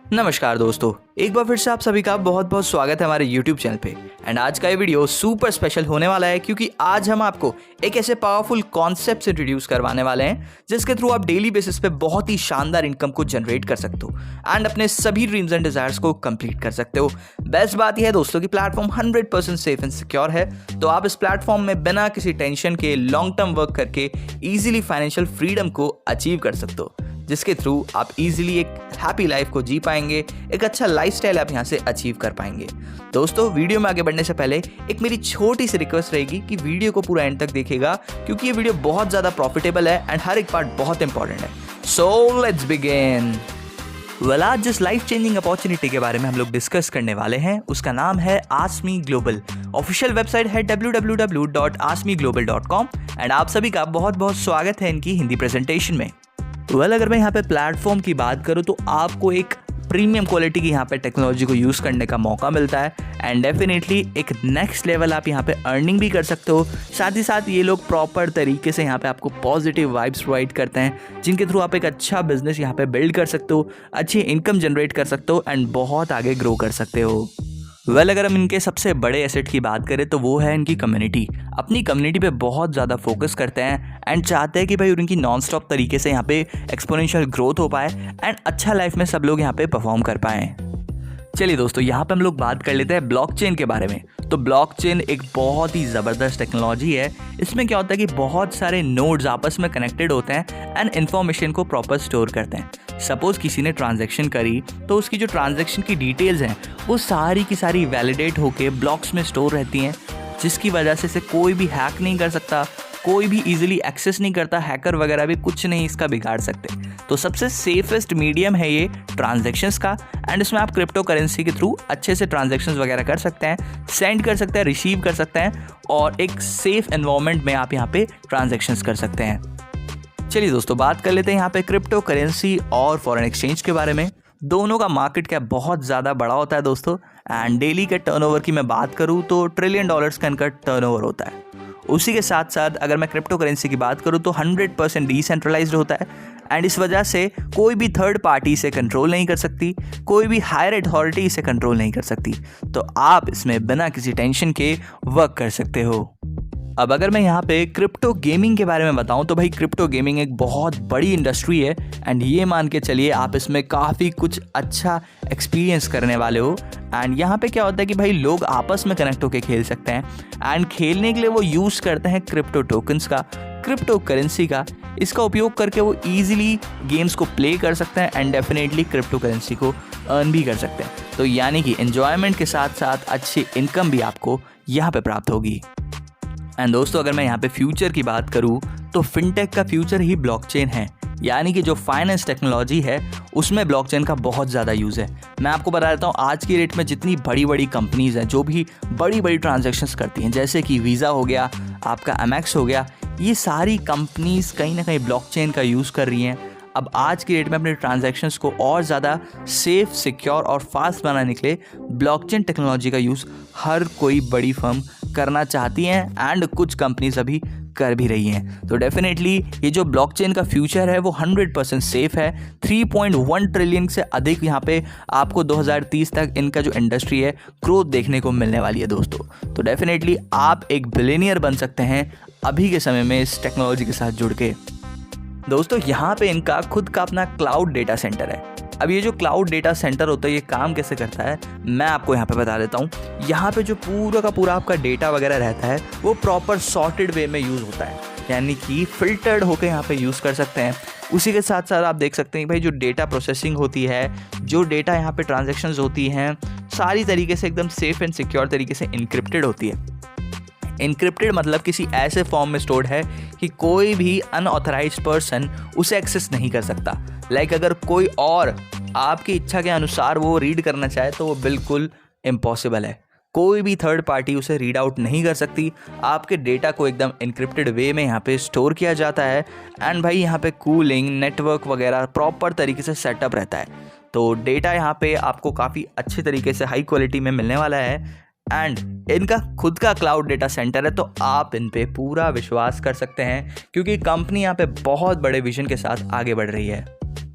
नमस्कार दोस्तों, एक बार फिर से आप सभी का बहुत बहुत स्वागत है हमारे YouTube चैनल पे। एंड आज का ये वीडियो सुपर स्पेशल होने वाला है क्योंकि आज हम आपको एक ऐसे पावरफुल कॉन्सेप्ट इंट्रोड्यूस करवाने वाले हैं जिसके थ्रू आप डेली बेसिस पे बहुत ही शानदार इनकम को जनरेट कर सकते हो एंड अपने सभी ड्रीम्स एंड डिजायर्स को कंप्लीट कर सकते हो। बेस्ट बात यह है दोस्तों कि प्लेटफॉर्म 100% सेफ एंड सिक्योर है, तो आप इस प्लेटफॉर्म में बिना किसी टेंशन के लॉन्ग टर्म वर्क करके इजीली फाइनेंशियल फ्रीडम को अचीव कर सकते हो, जिसके थ्रू आप इजीली एक हैप्पी लाइफ को जी पाएंगे, एक अच्छा लाइफस्टाइल आप यहाँ से अचीव कर पाएंगे। दोस्तों, वीडियो में आगे बढ़ने से पहले एक मेरी छोटी सी रिक्वेस्ट रहेगी कि वीडियो को पूरा एंड तक देखिएगा क्योंकि ये वीडियो बहुत ज़्यादा प्रॉफिटेबल है एंड हर एक पार्ट बहुत इंपॉर्टेंट है। So let's begin. आज जिस लाइफ चेंजिंग अपॉर्चुनिटी के बारे में हम लोग डिस्कस करने वाले हैं उसका नाम है ask me global. Official website है www.askmeglobal.com एंड आप सभी का बहुत बहुत स्वागत है इनकी हिंदी प्रेजेंटेशन में। अगर मैं यहाँ पे प्लेटफॉर्म की बात करूँ तो आपको एक प्रीमियम क्वालिटी की यहाँ पे टेक्नोलॉजी को यूज़ करने का मौका मिलता है एंड डेफिनेटली एक नेक्स्ट लेवल आप यहाँ पे अर्निंग भी कर सकते हो। साथ ही साथ ये लोग प्रॉपर तरीके से यहाँ पे आपको पॉजिटिव वाइब्स प्रोवाइड करते हैं जिनके थ्रू आप एक अच्छा बिजनेस यहाँ पे बिल्ड कर सकते हो, अच्छी इनकम जनरेट कर सकते हो एंड बहुत आगे ग्रो कर सकते हो। अगर हम इनके सबसे बड़े एसेट की बात करें तो वो है इनकी कम्युनिटी। अपनी कम्युनिटी पे बहुत ज़्यादा फोकस करते हैं एंड चाहते हैं कि भाई उनकी नॉन स्टॉप तरीके से यहाँ पे एक्सपोनेंशियल ग्रोथ हो पाए एंड अच्छा लाइफ में सब लोग यहाँ पे परफॉर्म कर पाएँ। चलिए दोस्तों, यहाँ पे हम लोग बात कर लेते हैं ब्लॉकचेन के बारे में। तो ब्लॉकचेन एक बहुत ही ज़बरदस्त टेक्नोलॉजी है। इसमें क्या होता है कि बहुत सारे नोड्स आपस में कनेक्टेड होते हैं एंड इन्फॉर्मेशन को प्रॉपर स्टोर करते हैं। सपोज किसी ने ट्रांजैक्शन करी तो उसकी जो ट्रांजैक्शन की डिटेल्स हैं वो सारी की सारी वैलिडेट होके ब्लॉक्स में स्टोर रहती हैं, जिसकी वजह से इसे कोई भी हैक नहीं कर सकता, कोई भी इजीली एक्सेस नहीं करता, हैकर वगैरह भी कुछ नहीं इसका बिगाड़ सकते। तो सबसे सेफेस्ट मीडियम है ये ट्रांजैक्शंस का एंड इसमें आप क्रिप्टो करेंसी के थ्रू अच्छे से ट्रांजैक्शंस वगैरह कर सकते हैं, सेंड कर सकते हैं, रिसीव कर सकते हैं और एक सेफ एनवायरनमेंट में आप यहाँ पे ट्रांजैक्शंस कर सकते हैं। चलिए दोस्तों, बात कर लेते हैं यहाँ पे क्रिप्टो करेंसी और फॉरेन एक्सचेंज के बारे में। दोनों का मार्केट कैप बहुत ज़्यादा बड़ा होता है दोस्तों एंड डेली के टर्नओवर की मैं बात करूँ तो $1 ट्रिलियन का इनका टर्नओवर होता है। उसी के साथ साथ अगर मैं क्रिप्टो करेंसी की बात करूँ तो 100% डिसेंट्रलाइज्ड होता है एंड इस वजह से कोई भी थर्ड पार्टी इसे कंट्रोल नहीं कर सकती, कोई भी हायर अथॉरिटी इसे कंट्रोल नहीं कर सकती। तो आप इसमें बिना किसी टेंशन के वर्क कर सकते हो। अब अगर मैं यहाँ पे क्रिप्टो गेमिंग के बारे में बताऊँ तो भाई क्रिप्टो गेमिंग एक बहुत बड़ी इंडस्ट्री है एंड ये मान के चलिए आप इसमें काफ़ी कुछ अच्छा एक्सपीरियंस करने वाले हो। एंड यहाँ पे क्या होता है कि भाई लोग आपस में कनेक्ट होकर खेल सकते हैं एंड खेलने के लिए वो यूज़ करते हैं क्रिप्टो टोकन्स का, क्रिप्टो करेंसी का। इसका उपयोग करके वो ईजिली गेम्स को प्ले कर सकते हैं एंड डेफिनेटली क्रिप्टो करेंसी को अर्न भी कर सकते हैं। तो यानी कि एन्जॉयमेंट के साथ साथ अच्छी इनकम भी आपको यहाँ पे प्राप्त होगी। एंड दोस्तों, अगर मैं यहाँ पे फ्यूचर की बात करूँ तो फिनटेक का फ्यूचर ही ब्लॉकचेन है, यानी कि जो फाइनेंस टेक्नोलॉजी है उसमें ब्लॉकचेन का बहुत ज़्यादा यूज़ है। मैं आपको बता देता हूँ आज की डेट में जितनी बड़ी बड़ी कंपनीज़ हैं जो भी बड़ी बड़ी ट्रांजैक्शंस करती हैं, जैसे कि वीज़ा हो गया, आपका एमएक्स हो गया, ये सारी कंपनीज़ कहीं ना कहीं ब्लॉकचेन का यूज़ कर रही हैं। अब आज की डेट में अपने ट्रांजैक्शंस को और ज़्यादा सेफ, सिक्योर और फास्ट बनाने के लिए ब्लॉकचेन टेक्नोलॉजी का यूज़ हर कोई बड़ी फर्म करना चाहती हैं एंड कुछ कंपनीज अभी कर भी रही हैं। तो डेफिनेटली ये जो ब्लॉकचेन का फ्यूचर है वो 100% सेफ है। 3.1 ट्रिलियन से अधिक यहाँ पे आपको 2030 तक इनका जो इंडस्ट्री है ग्रोथ देखने को मिलने वाली है दोस्तों। तो डेफिनेटली आप एक बिलियनियर बन सकते हैं अभी के समय में इस टेक्नोलॉजी के साथ जुड़ के। दोस्तों, यहाँ पे इनका खुद का अपना क्लाउड डेटा सेंटर है। अब ये जो क्लाउड डेटा सेंटर होता है ये काम कैसे करता है मैं आपको यहाँ पे बता देता हूँ। यहाँ पे जो पूरा का पूरा आपका डेटा वगैरह रहता है वो प्रॉपर सॉर्टेड वे में यूज़ होता है, यानी कि फिल्टर्ड होकर यहाँ पे यूज़ कर सकते हैं। उसी के साथ साथ आप देख सकते हैं भाई जो डेटा प्रोसेसिंग होती है, जो डेटा यहाँ पे ट्रांजेक्शन्स होती हैं, सारी तरीके से एकदम सेफ एंड सिक्योर तरीके से इनक्रिप्टेड होती है। इनक्रिप्टेड मतलब किसी ऐसे फॉर्म में स्टोर्ड है कि कोई भी अनऑथराइज्ड पर्सन उसे एक्सेस नहीं कर सकता। लाइक अगर कोई और आपकी इच्छा के अनुसार वो रीड करना चाहे तो वो बिल्कुल इम्पॉसिबल है। कोई भी थर्ड पार्टी उसे रीड आउट नहीं कर सकती। आपके डेटा को एकदम इनक्रिप्टेड वे में यहाँ पे स्टोर किया जाता है एंड भाई यहाँ पे कूलिंग, नेटवर्क वगैरह प्रॉपर तरीके से सेटअप रहता है। तो डेटा यहाँ पे आपको काफ़ी अच्छे तरीके से हाई क्वालिटी में मिलने वाला है एंड इनका खुद का क्लाउड डेटा सेंटर है। तो आप इन पे पूरा विश्वास कर सकते हैं क्योंकि कंपनी यहाँ पे बहुत बड़े विजन के साथ आगे बढ़ रही है।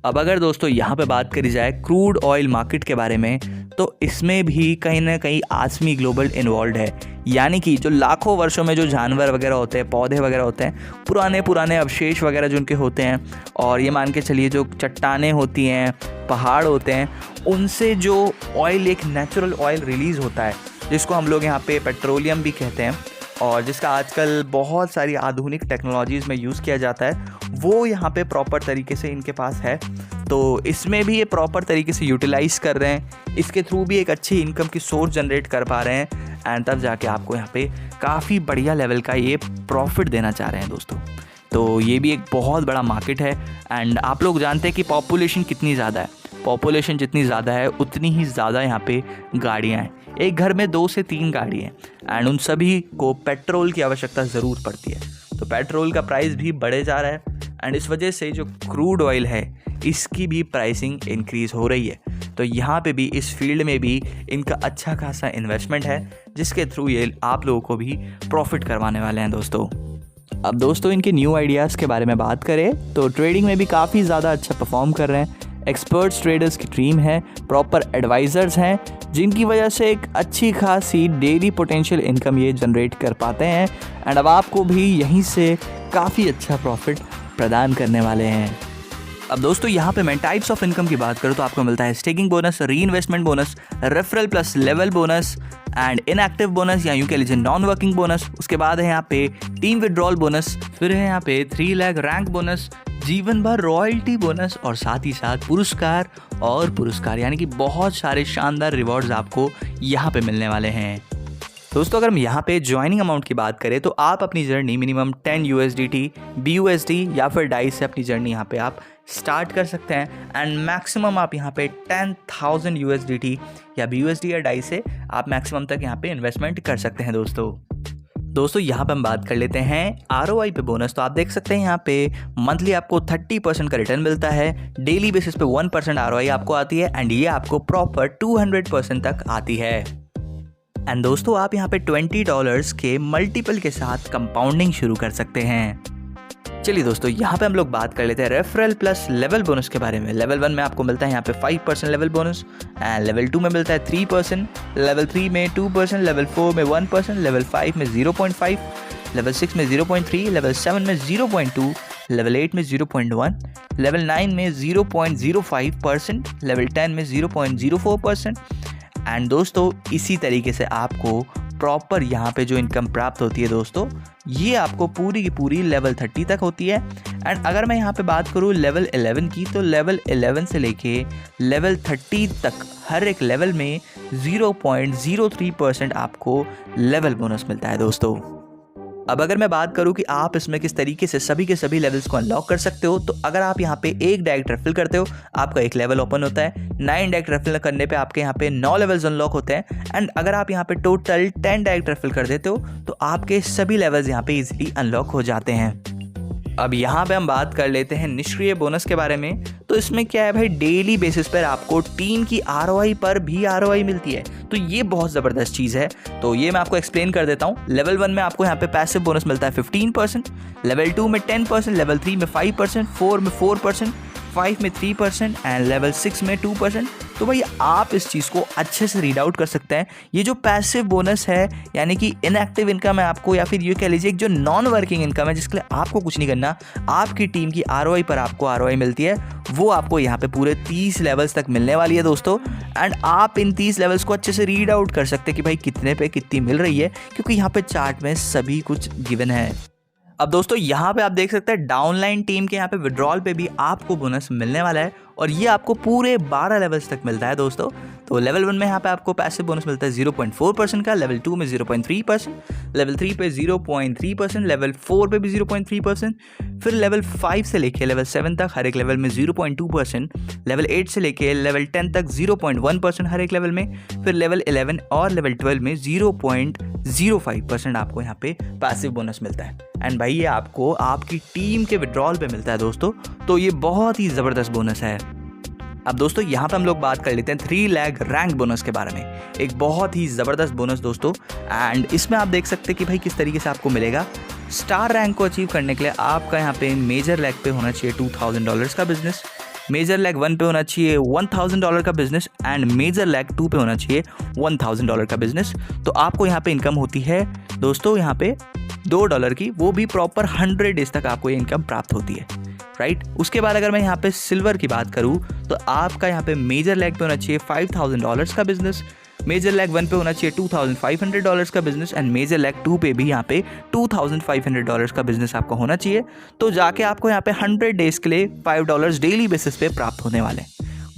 अब अगर दोस्तों यहाँ पे बात करी जाए क्रूड ऑयल मार्केट के बारे में, तो इसमें भी कहीं ना कहीं आसमी ग्लोबल इन्वॉल्व है। यानी कि जो लाखों वर्षों में जो जानवर वगैरह होते हैं, पौधे वगैरह होते हैं, पुराने पुराने अवशेष वगैरह जो उनके होते हैं, और ये मान के चलिए जो चट्टानें होती हैं, पहाड़ होते हैं, उनसे जो ऑयल, एक नेचुरल ऑयल रिलीज़ होता है जिसको हम लोग यहाँ पे पेट्रोलियम भी कहते हैं, और जिसका आजकल बहुत सारी आधुनिक टेक्नोलॉजीज़ में यूज़ किया जाता है, वो यहाँ पे प्रॉपर तरीके से इनके पास है। तो इसमें भी ये प्रॉपर तरीके से यूटिलाइज़ कर रहे हैं, इसके थ्रू भी एक अच्छी इनकम की सोर्स जनरेट कर पा रहे हैं, एंड तब जाके आपको यहाँ पे काफ़ी बढ़िया लेवल का ये प्रॉफिट देना चाह रहे हैं दोस्तों। तो ये भी एक बहुत बड़ा मार्केट है। एंड आप लोग जानते हैं कि पॉपुलेशन कितनी ज़्यादा है, पॉपुलेशन जितनी ज़्यादा है उतनी ही ज़्यादा यहाँ पे गाड़ियाँ हैं। एक घर में 2 से 3 गाड़ी हैं, एंड उन सभी को पेट्रोल की आवश्यकता ज़रूर पड़ती है। तो पेट्रोल का प्राइस भी बढ़े जा रहा है, एंड इस वजह से जो क्रूड ऑयल है इसकी भी प्राइसिंग इंक्रीज़ हो रही है। तो यहाँ पे भी इस फील्ड में भी इनका अच्छा खासा इन्वेस्टमेंट है, जिसके थ्रू ये आप लोगों को भी प्रॉफिट करवाने वाले हैं दोस्तों। अब दोस्तों इनके न्यू आइडियाज़ के बारे में बात करें तो ट्रेडिंग में भी काफ़ी ज़्यादा अच्छा परफॉर्म कर रहे हैं। एक्सपर्ट्स ट्रेडर्स की टीम है, प्रॉपर एडवाइज़र्स हैं, जिनकी वजह से एक अच्छी खासी डेली पोटेंशियल इनकम ये जनरेट कर पाते हैं, एंड अब आपको भी यहीं से काफ़ी अच्छा प्रॉफिट प्रदान करने वाले हैं। अब दोस्तों यहाँ पे मैं टाइप्स ऑफ इनकम की बात करूँ तो आपको मिलता है स्टेकिंग बोनस, री investment bonus, referral plus level bonus and inactive bonus, या यूँ कह लीजिए नॉन वर्किंग बोनस। उसके बाद है यहाँ पे टीम विड्रॉल बोनस, फिर है यहाँ पे 3 लाख रैंक बोनस, जीवन भर रॉयल्टी बोनस, और साथ ही साथ पुरस्कार, यानी कि बहुत सारे शानदार रिवॉर्ड्स आपको यहाँ पे मिलने वाले हैं। दोस्तों अगर हम यहाँ पे ज्वाइनिंग अमाउंट की बात करें तो आप अपनी जर्नी मिनिमम 10 USDT, BUSD या फिर डाइस से अपनी जर्नी यहाँ पे आप स्टार्ट कर सकते हैं, एंड मैक्सिमम आप यहाँ पे 10,000 USDT या BUSD या डाइस से आप मैक्सिमम तक यहाँ पे इन्वेस्टमेंट कर सकते हैं दोस्तों यहाँ पे हम बात कर लेते हैं ROI पे बोनस। तो आप देख सकते हैं यहाँ पे मंथली आपको 30% का रिटर्न मिलता है, डेली बेसिस पे 1% ROI आपको आती है, एंड ये आपको प्रॉपर 200% तक आती है। एंड दोस्तों आप यहाँ पे $20 के मल्टीपल के साथ कंपाउंडिंग शुरू कर सकते हैं। चलिए दोस्तों यहाँ पे हम लोग बात कर लेते हैं रेफरल प्लस लेवल बोनस के बारे में। लेवल 1 में आपको मिलता है यहाँ पे 5% लेवल बोनस, एंड लेवल 2 में मिलता है 3%, लेवल 3 में 2%, लेवल 4 में 1%, लेवल 5 में 0.5, लेवल 6 में 0.3, लेवल 7 में 0.2, लेवल 8 में 0.1, लेवल 9 में 0.05%, लेवल 10 में 0.04%। एंड दोस्तों इसी तरीके से आपको प्रॉपर यहाँ पे जो इनकम प्राप्त होती है दोस्तों, ये आपको पूरी की पूरी लेवल 30 तक होती है। एंड अगर मैं यहाँ पे बात करूँ लेवल 11 की, तो लेवल 11 से लेके लेवल 30 तक हर एक लेवल में 0.03% आपको लेवल बोनस मिलता है दोस्तों। अब अगर मैं बात करूं कि आप इसमें किस तरीके से सभी के सभी लेवल्स को अनलॉक कर सकते हो, तो अगर आप यहाँ पे एक डायरेक्ट रेफरल करते हो आपका एक लेवल ओपन होता है, 9 डायरेक्ट रेफरल करने पे आपके यहाँ पे 9 लेवल्स अनलॉक होते हैं, एंड अगर आप यहाँ पे टोटल 10 डायरेक्ट रेफरल कर देते हो तो आपके सभी लेवल्स यहाँ पे इजीली अनलॉक हो जाते हैं। अब यहाँ पे हम बात कर लेते हैं निष्क्रिय बोनस के बारे में। तो इसमें क्या है भाई, डेली बेसिस पर आपको टीम की ROI पर भी ROI मिलती है, तो ये बहुत ज़बरदस्त चीज़ है। तो ये मैं आपको एक्सप्लेन कर देता हूँ। लेवल 1 में आपको यहाँ पे पैसिव बोनस मिलता है 15%, लेवल 2 में 10%, लेवल 3 में 5%, 4 में 4%, 5 में 3% एंड लेवल 6 में 2%। तो भाई आप इस चीज़ को अच्छे से रीड आउट कर सकते हैं। ये जो पैसिव बोनस है यानी कि इनएक्टिव इनकम है आपको, या फिर ये कह लीजिए जो नॉन वर्किंग इनकम है जिसके लिए आपको कुछ नहीं करना, आपकी टीम की ROI पर आपको ROI मिलती है, वो आपको यहाँ पे पूरे 30 लेवल्स तक मिलने वाली है दोस्तों। एंड आप इन 30 लेवल्स को अच्छे से रीड आउट कर सकते हैं कि भाई कितने पे कितनी मिल रही है, क्योंकि यहाँ पे चार्ट में सभी कुछ गिवन है। अब दोस्तों यहाँ पे आप देख सकते हैं डाउनलाइन टीम के यहाँ पे विड्रॉल पे भी आपको बोनस मिलने वाला है, और ये आपको पूरे 12 लेवल्स तक मिलता है दोस्तों। तो लेवल 1 में यहाँ पे आपको पैसिव बोनस मिलता है 0.4% का, लेवल 2 में 0.3%, लेवल 3 पे 0.3%, लेवल 4 पे भी 0.3%, फिर लेवल 5 से लेके लेवल 7 तक हर एक लेवल में 0.2%, लेवल 8 से लेके लेवल 10 तक 0.1% हर एक लेवल में, फिर लेवल 11 और लेवल 12 में 0.05% आपको यहाँ पे पैसिव बोनस मिलता है। एंड भाई ये आपको आपकी टीम के विड्रॉल पे मिलता है दोस्तों, तो ये बहुत ही ज़बरदस्त बोनस है। अब दोस्तों यहाँ पे हम लोग बात कर लेते हैं 3 लाख रैंक बोनस के बारे में। एक बहुत ही ज़बरदस्त बोनस दोस्तों, एंड इसमें आप देख सकते हैं कि भाई किस तरीके से आपको मिलेगा। स्टार रैंक को अचीव करने के लिए आपका यहाँ पे मेजर लैग पे होना चाहिए $2,000 का बिजनेस, मेजर लैग 1 पे होना चाहिए $1000 का बिजनेस एंड मेजर लैग 2 पे होना चाहिए $1000 का बिजनेस। तो आपको यहाँ पे इनकम होती है दोस्तों यहाँ पे $2 की, वो भी प्रॉपर 100 डेज तक आपको ये इनकम प्राप्त होती है, राइट। उसके बाद अगर मैं यहाँ पे सिल्वर की बात करूँ तो आपका यहाँ पे मेजर लैग पे होना चाहिए $5000 का बिजनेस, मेजर लैग 1 पे होना चाहिए $2500 का बिजनेस एंड मेजर लैग 2 पे भी यहाँ पे $2500 का बिजनेस आपका होना चाहिए। तो जाके आपको यहाँ पे 100 डेज के लिए $5 डेली बेसिस पे प्राप्त होने वाले हैं।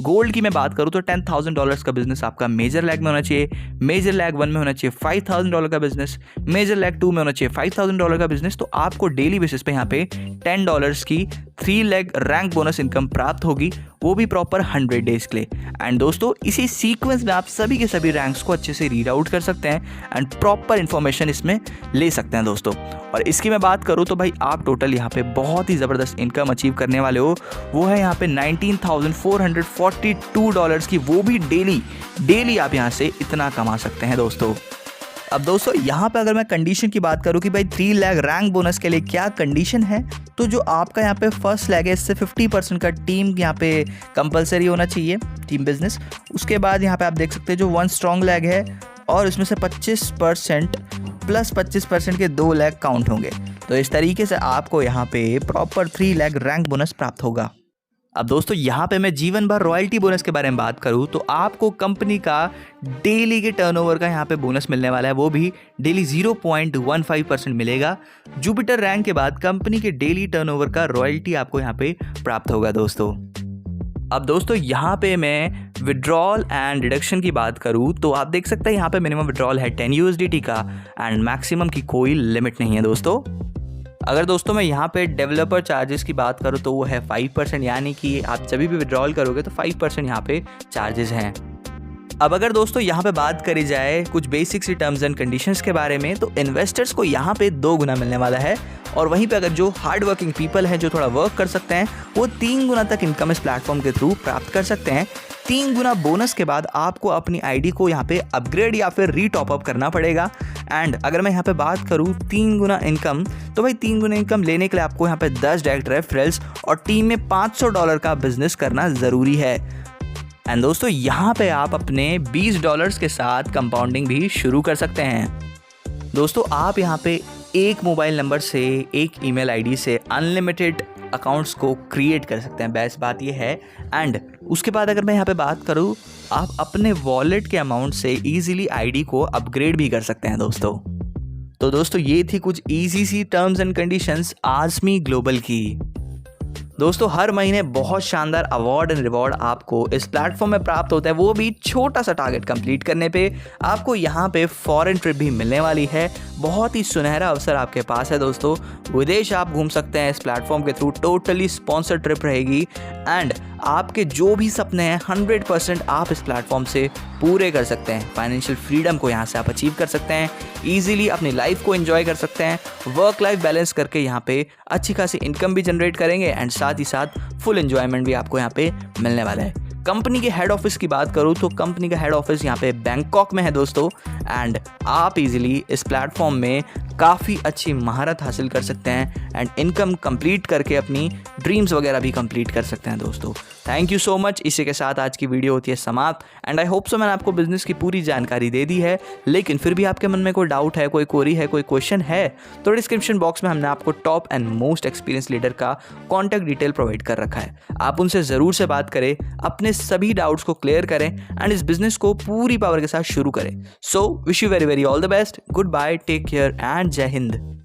गोल्ड की मैं बात करूँ तो $10,000 का बिजनेस आपका मेजर लैग में होना चाहिए, मेजर लैग 1 में होना चाहिए $5000 का बिजनेस, मेजर लैग 2 में होना चाहिए $5000 का बिजनेस। तो आपको डेली बेसिस पे यहाँ पे $10 की 3 लैग रैंक बोनस इनकम प्राप्त होगी, वो भी प्रॉपर 100 डेज के लिए। एंड दोस्तों इसी सीक्वेंस में आप सभी के सभी रैंक्स को अच्छे से रीड आउट कर सकते हैं एंड प्रॉपर इन्फॉर्मेशन इसमें ले सकते हैं दोस्तों। और इसकी मैं बात करूँ तो भाई आप टोटल यहाँ पे बहुत ही ज़बरदस्त इनकम अचीव करने वाले हो, वो है यहाँ पे $19,442 की, वो भी डेली आप यहाँ से इतना कमा सकते हैं दोस्तों। अब दोस्तों यहाँ पे अगर मैं कंडीशन की बात करूँ कि भाई 3 लाख रैंक बोनस के लिए क्या कंडीशन है, तो जो आपका यहाँ पे फर्स्ट लैग है इससे 50% का टीम यहाँ पे कंपलसरी होना चाहिए, टीम बिजनेस। उसके बाद यहाँ पे आप देख सकते हैं जो 1 स्ट्रॉन्ग लैग है और इसमें से 25% प्लस 25% के 2 लैग काउंट होंगे। तो इस तरीके से आपको यहाँ पे प्रॉपर 3 लाख रैंक बोनस प्राप्त होगा। अब दोस्तों यहाँ पे मैं जीवन भर रॉयल्टी बोनस के बारे में बात करूँ तो आपको कंपनी का डेली के टर्नओवर का यहाँ पे बोनस मिलने वाला है, वो भी डेली 0.15% मिलेगा। जुपिटर रैंक के बाद कंपनी के डेली टर्नओवर का रॉयल्टी आपको यहाँ पे प्राप्त होगा दोस्तों। अब दोस्तों यहाँ पे मैं विड्रॉल एंड डिडक्शन की बात करूँ तो आप देख सकते हैं यहाँ पे मिनिमम विड्रॉल है 10 USDT का एंड मैक्सिमम की कोई लिमिट नहीं है दोस्तों। अगर दोस्तों मैं यहाँ पे डेवलपर चार्जेस की बात करूँ तो वो है 5%, यानी कि आप जब भी विड्रॉल करोगे तो 5% यहाँ पे चार्जेस हैं। अब अगर दोस्तों यहाँ पे बात करी जाए कुछ बेसिक सी टर्म्स एंड कंडीशंस के बारे में, तो इन्वेस्टर्स को यहाँ पे 2 गुना मिलने वाला है और वहीं पे अगर जो हार्ड वर्किंग पीपल हैं जो थोड़ा वर्क कर सकते हैं वो 3 गुना तक इनकम इस प्लेटफॉर्म के थ्रू प्राप्त कर सकते हैं। 3 गुना बोनस के बाद आपको अपनी आईडी को यहाँ पे अपग्रेड या फिर रीटॉपअप करना पड़ेगा। एंड अगर मैं यहाँ पे बात करूँ 3 गुना इनकम, तो भाई 3 गुना इनकम लेने के लिए आपको यहाँ पे 10 डायरेक्ट रेफरल्स और टीम में $500 का बिजनेस करना ज़रूरी है। एंड दोस्तों यहाँ पे आप अपने $20 के साथ कंपाउंडिंग भी शुरू कर सकते हैं। दोस्तों आप यहाँ पे एक मोबाइल नंबर से, एक ईमेल आईडी से अनलिमिटेड अकाउंट्स को क्रिएट कर सकते हैं, बेस्ट बात ये है। एंड उसके बाद अगर मैं यहाँ पे बात करूँ, आप अपने वॉलेट के अमाउंट से इजीली आईडी को अपग्रेड भी कर सकते हैं दोस्तों। तो दोस्तों ये थी कुछ इजी सी terms and conditions Azmi global की। दोस्तों हर महीने बहुत शानदार अवार्ड एंड रिवॉर्ड आपको इस प्लेटफॉर्म में प्राप्त होता है, वो भी छोटा सा टारगेट कंप्लीट करने पे। आपको यहाँ पे फॉरेन ट्रिप भी मिलने वाली है, बहुत ही सुनहरा अवसर आपके पास है दोस्तों। विदेश आप घूम सकते हैं इस प्लेटफॉर्म के थ्रू, टोटली स्पॉन्सर्ड ट्रिप रहेगी। एंड आपके जो भी सपने हैं 100% आप इस प्लेटफॉर्म से पूरे कर सकते हैं। फाइनेंशियल फ्रीडम को यहाँ से आप अचीव कर सकते हैं, ईजिली अपनी लाइफ को एंजॉय कर सकते हैं, वर्क लाइफ बैलेंस करके यहाँ पे अच्छी खासी इनकम भी जनरेट करेंगे एंड साथ ही साथ फुल एंजॉयमेंट भी आपको यहाँ पे मिलने वाला है। कंपनी के हेड ऑफिस की बात करूँ तो कंपनी का हेड ऑफिस यहाँ पे बैंकॉक में है दोस्तों। एंड आप इजीली इस प्लेटफॉर्म में काफ़ी अच्छी महारत हासिल कर सकते हैं एंड इनकम कंप्लीट करके अपनी ड्रीम्स वगैरह भी कंप्लीट कर सकते हैं दोस्तों। Thank you so much. इसी के साथ आज की वीडियो होती है समाप्त एंड आई होप सो मैंने आपको बिजनेस की पूरी जानकारी दे दी है। लेकिन फिर भी आपके मन में कोई डाउट है, कोई क्वेरी है, कोई क्वेश्चन है, तो डिस्क्रिप्शन बॉक्स में हमने आपको top and most experience leader का कॉन्टैक्ट डिटेल प्रोवाइड कर रखा है। आप उनसे ज़रूर से बात करें, अपने सभी डाउट्स को क्लियर करें एंड इस बिजनेस को पूरी पावर के साथ शुरू करें। So wish you very very all the best. Good bye, take care and जय हिंद।